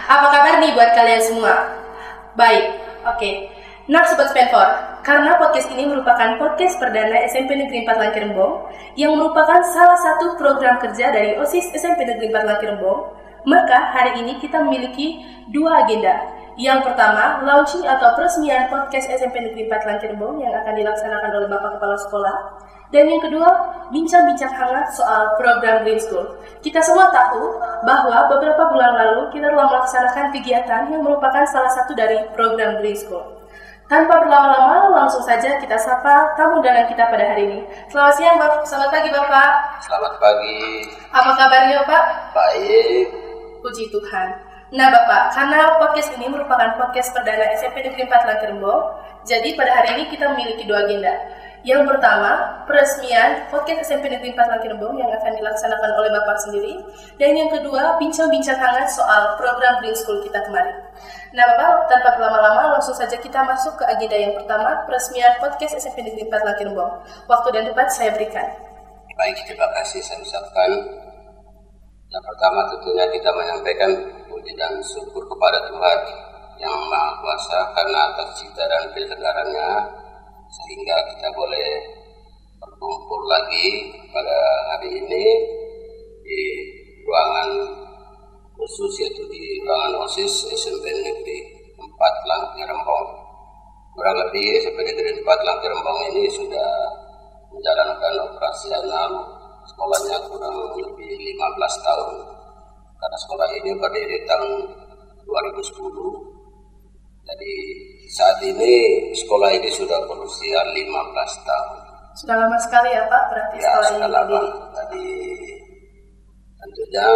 Apa kabar nih buat kalian semua? Baik, oke. Nah Sobat Spenfor, karena podcast ini merupakan podcast perdana SMP Negeri 4 Langkirembong yang merupakan salah satu program kerja dari OSIS SMP Negeri 4 Langkirembong, maka hari ini kita memiliki dua agenda. Yang pertama, launching atau peresmian podcast SMP Negeri 4 Langkirembong yang akan dilaksanakan oleh Bapak Kepala Sekolah. Dan yang kedua, bincang-bincang hangat soal program Green School. Kita semua tahu bahwa beberapa bulan lalu kita telah melaksanakan kegiatan yang merupakan salah satu dari program Green School. Tanpa berlama-lama, langsung saja kita sapa tamu undangan kita pada hari ini. Selamat siang, Bapak. Selamat pagi, Bapak. Selamat pagi. Apa kabarnya, Pak? Baik. Puji Tuhan. Nah, Bapak, karena podcast ini merupakan podcast perdana SMP Negeri 4 Langkirembong, jadi pada hari ini kita memiliki dua agenda. Yang pertama, peresmian podcast SMP Negeri 4 Langkirembong yang akan dilaksanakan oleh Bapak sendiri. Dan yang kedua, bincang-bincang hangat soal program Green School kita kemarin. Nah Bapak, tanpa berlama-lama langsung saja kita masuk ke agenda yang pertama, peresmian podcast SMP Negeri 4 Langkirembong. Waktu dan tempat saya berikan. Baik, terima kasih saya ucapkan. Yang pertama tentunya kita menyampaikan puji dan syukur kepada Tuhan yang Maha Kuasa karena atas cipta dan kebesarannya sehingga kita boleh berkumpul lagi pada hari ini di ruangan khusus, yaitu di ruangan OSIS SMP Negeri 4 Langkirembong. Kurang lebih SMP Negeri 4 Langkirembong ini sudah menjalankan operasional sekolahnya kurang lebih 15 tahun. Karena sekolah ini berdiri tahun 2010. Jadi saat ini sekolah ini sudah berusia 15 tahun. Sudah lama sekali ya Pak, berarti ya, sekolah ini lama. Jadi tentunya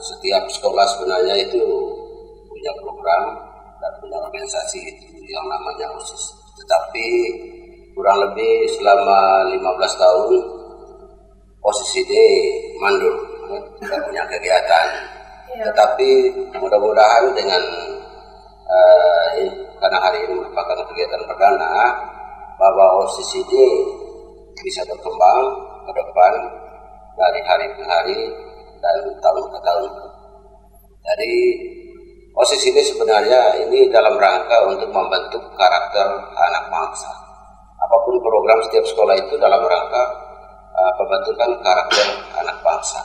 setiap sekolah sebenarnya itu punya program dan punya organisasi itu yang namanya OSIS. Tetapi kurang lebih selama 15 tahun OSIS ini mandul, tidak punya kegiatan. Ya. Tetapi mudah-mudahan dengan karena hari ini merupakan kegiatan perdana, bahwa OSIS ini bisa berkembang ke depan dari hari ke hari dan tahun ke tahun. Jadi OSIS ini sebenarnya ini dalam rangka untuk membentuk karakter anak bangsa. Apapun program setiap sekolah itu dalam rangka pembentukan karakter anak bangsa.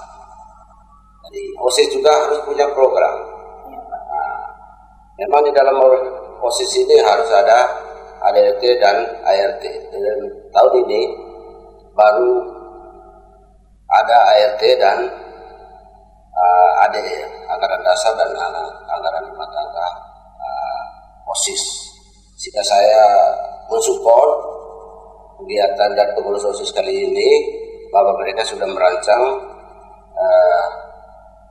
Jadi OSIS juga harus punya program. Memang di dalam OSIS ini harus ada ADRT dan ART. Dan tahun ini baru ada ART dan ADR, anggaran dasar dan anggaran rumah tangga OSIS. Jika saya mensupport kegiatan dan pengurus OSIS kali ini, bahwa mereka sudah merancang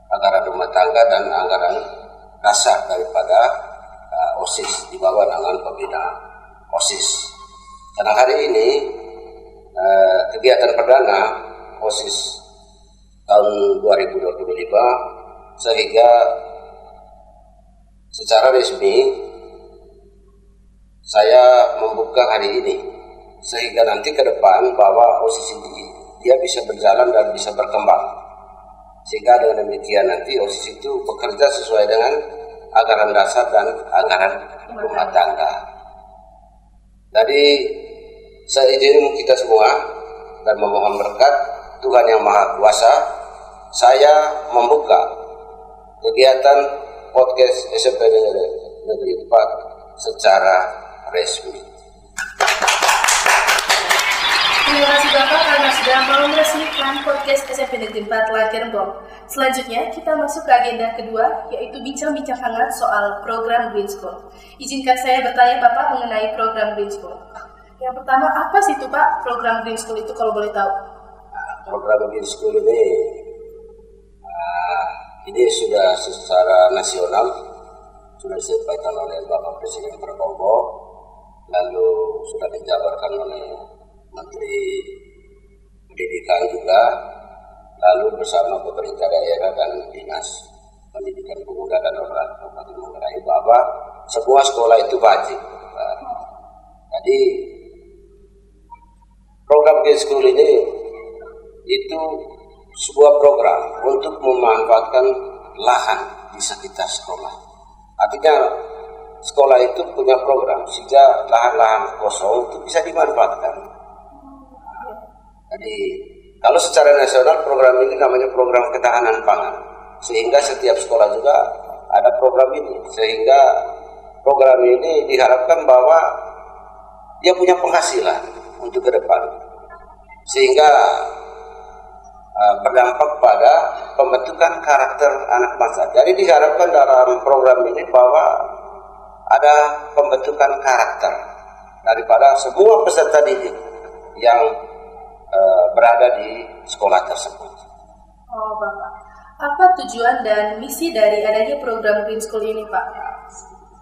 anggaran rumah tangga dan anggaran dasar daripada OSIS di bawah naungan pembina OSIS. Karena hari ini kegiatan perdana OSIS tahun 2025, sehingga secara resmi saya membuka hari ini, sehingga nanti ke depan bahwa OSIS ini dia bisa berjalan dan bisa berkembang. Sehingga dengan demikian nanti OSIS itu bekerja sesuai dengan anggaran dasar dan anggaran rumah tangga. Jadi saya izin kita semua dan memohon berkat Tuhan Yang Maha Kuasa, saya membuka kegiatan podcast SMP Negeri 4 secara resmi. Terima kasih Bapak karena sudah mau meresmikan podcast SMP Negeri 4 Langkirembong. Selanjutnya kita masuk ke agenda kedua, yaitu bincang-bincang hangat soal program Green School. Izinkan saya bertanya Bapak mengenai program Green School. Yang pertama, apa sih itu Pak program Green School itu kalau boleh tahu? Program Green School ini sudah secara nasional sudah disampaikan oleh Bapak Presiden Prabowo, lalu sudah dijabarkan oleh Menteri Pendidikan juga, lalu bersama pemerintah daerah dan Dinas Pendidikan Pemuda dan Olahraga Kabupaten Manggarai bahwa semua sekolah itu wajib. Jadi program Green School ini itu sebuah program untuk memanfaatkan lahan di sekitar sekolah. Artinya sekolah itu punya program sehingga lahan-lahan kosong itu bisa dimanfaatkan. Jadi kalau secara nasional program ini namanya program ketahanan pangan, sehingga setiap sekolah juga ada program ini, sehingga program ini diharapkan bahwa dia punya penghasilan untuk ke depan, sehingga berdampak pada pembentukan karakter anak bangsa. Jadi diharapkan dalam program ini bahwa ada pembentukan karakter daripada semua peserta didik yang berada di sekolah tersebut. Oh, Bapak. Apa tujuan dan misi dari adanya program Green School ini, Pak?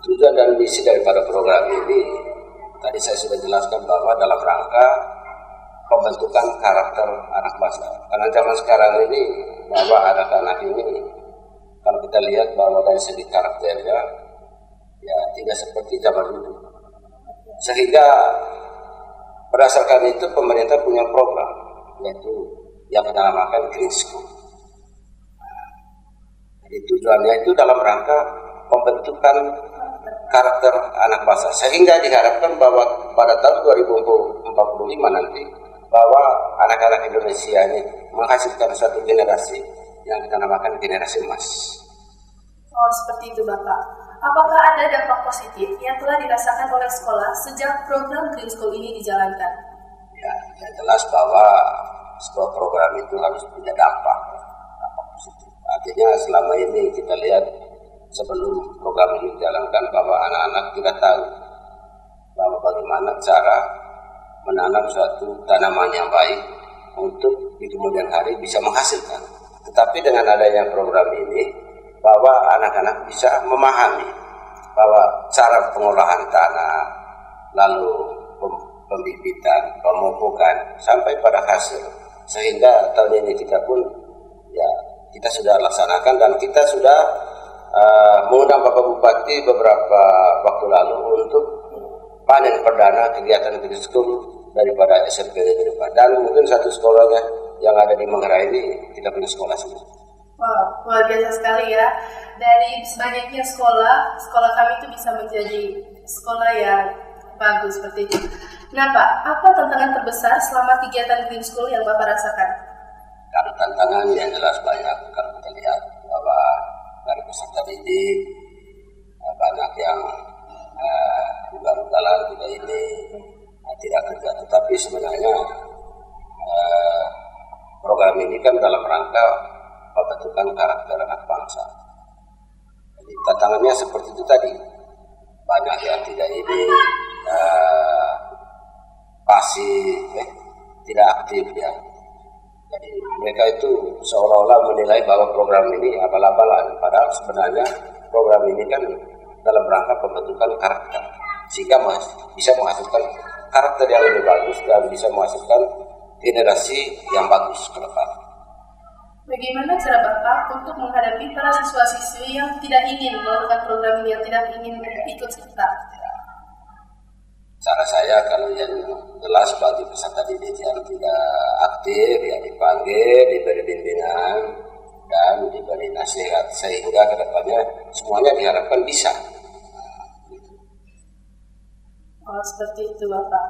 Tujuan dan misi daripada program ini tadi saya sudah jelaskan bahwa dalam rangka pembentukan karakter anak bangsa. Karena zaman sekarang ini bahwa anak-anak ini kalau kita lihat bahwa dari segi karakternya ya tidak seperti zaman dulu. Sehingga berdasarkan itu pemerintah punya program yaitu yang kita namakan Green School. Jadi tujuannya itu dalam rangka pembentukan karakter anak bangsa, sehingga diharapkan bahwa pada tahun 2045 nanti bahwa anak-anak Indonesia ini menghasilkan suatu generasi yang kita namakan generasi emas. Oh, seperti itu, Bapak. Apakah ada dampak positif yang telah dirasakan oleh sekolah sejak program Green School ini dijalankan? Ya, yang jelas bahwa sebuah program itu harus punya dampak positif. Artinya selama ini kita lihat sebelum program ini dijalankan bahwa anak-anak tidak tahu bahwa bagaimana cara menanam suatu tanaman yang baik untuk di kemudian hari bisa menghasilkan. Tetapi dengan adanya program ini bahwa anak-anak bisa memahami bahwa cara pengolahan tanah, lalu pembibitan, pemupukan sampai pada hasil, sehingga tahun ini kita pun ya kita sudah laksanakan dan kita sudah mengundang Bapak Bupati beberapa waktu lalu untuk panen perdana kegiatan Green School daripada SMP Negeri 4. Dan mungkin satu sekolahnya yang ada di Manggarai ini tidak punya sekolah sendiri. Wow, luar biasa sekali ya. Dari banyaknya sekolah kami itu bisa menjadi sekolah yang bagus seperti itu. Nah, Pak, apa tantangan terbesar selama kegiatan Green School yang Bapak rasakan? Karena tantangan yang jelas banyak. Kalau kita lihat bahwa dari peserta didik banyak yang ugal-ugalan tidak ini tidak kerja, tetapi sebenarnya program ini kan dalam rangka pembentukan karakter anak bangsa. Jadi tantangannya seperti itu tadi, banyak yang tidak ini pasif, tidak aktif ya. Jadi mereka itu seolah-olah menilai bahwa program ini abal-abalan, padahal sebenarnya program ini kan dalam rangka pembentukan karakter, sehingga bisa menghasilkan karakter yang lebih bagus dan bisa menghasilkan generasi yang bagus ke depan. Bagaimana cara Bapak untuk menghadapi para siswa-siswi yang tidak ingin melakukan program ini, yang tidak ingin ikut serta? Cara saya kalau yang jelas bagi peserta didik yang tidak aktif ya dipanggil, diberi bimbingan dan diberi nasihat sehingga kedepannya semuanya diharapkan bisa. Oh, seperti itu Bapak.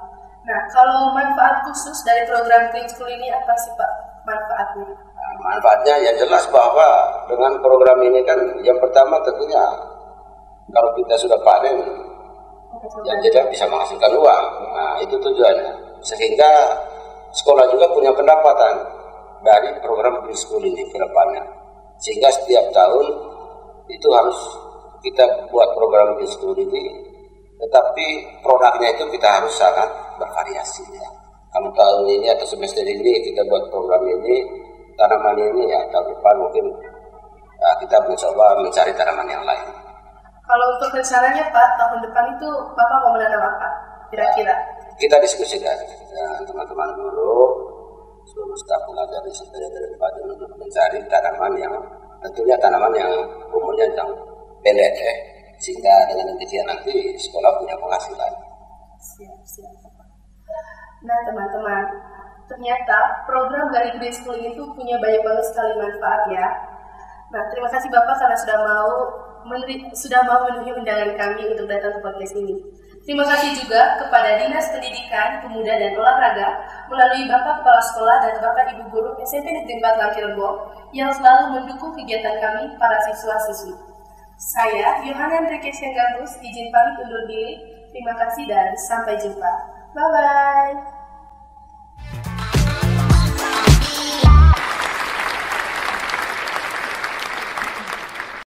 Nah, kalau manfaat khusus dari program Green School ini apa sih Pak manfaatnya? Nah, manfaatnya yang jelas bahwa dengan program ini kan yang pertama tentunya kalau kita sudah panen yang tidak bisa menghasilkan uang. Nah, itu tujuannya. Sehingga sekolah juga punya pendapatan dari program Green School ini ke depannya. Sehingga setiap tahun itu harus kita buat program Green School ini, tetapi produknya itu kita harus sangat bervariasi ya. Kalau tahun ini atau semester ini kita buat program ini, tanaman ini ya tahun depan mungkin kita mencoba mencari tanaman yang lain. Kalau untuk rencananya Pak, tahun depan itu Bapak mau menanam apa kira-kira? Kita diskusikan dengan teman-teman guru, seluruh staf pengajar di SMP Negeri 4 untuk mencari tanaman yang tentunya tanaman yang umurnya yang pendek sehingga dengan demikian nanti sekolah punya penghasilan. Siap. Nah teman-teman, ternyata program dari Green School itu punya banyak banget sekali manfaat ya. Nah terima kasih Bapak karena sudah mau sudah mau memenuhi undangan kami untuk datang ke podcast ini. Terima kasih juga kepada Dinas Pendidikan, Pemuda dan Olahraga melalui Bapak Kepala Sekolah dan Bapak Ibu Guru SMP Negeri 4 Langkirembong yang selalu mendukung kegiatan kami para siswa-siswi. Saya, Yohana Enrique Syenggarus, izin pamit undur diri. Terima kasih dan sampai jumpa. Bye-bye.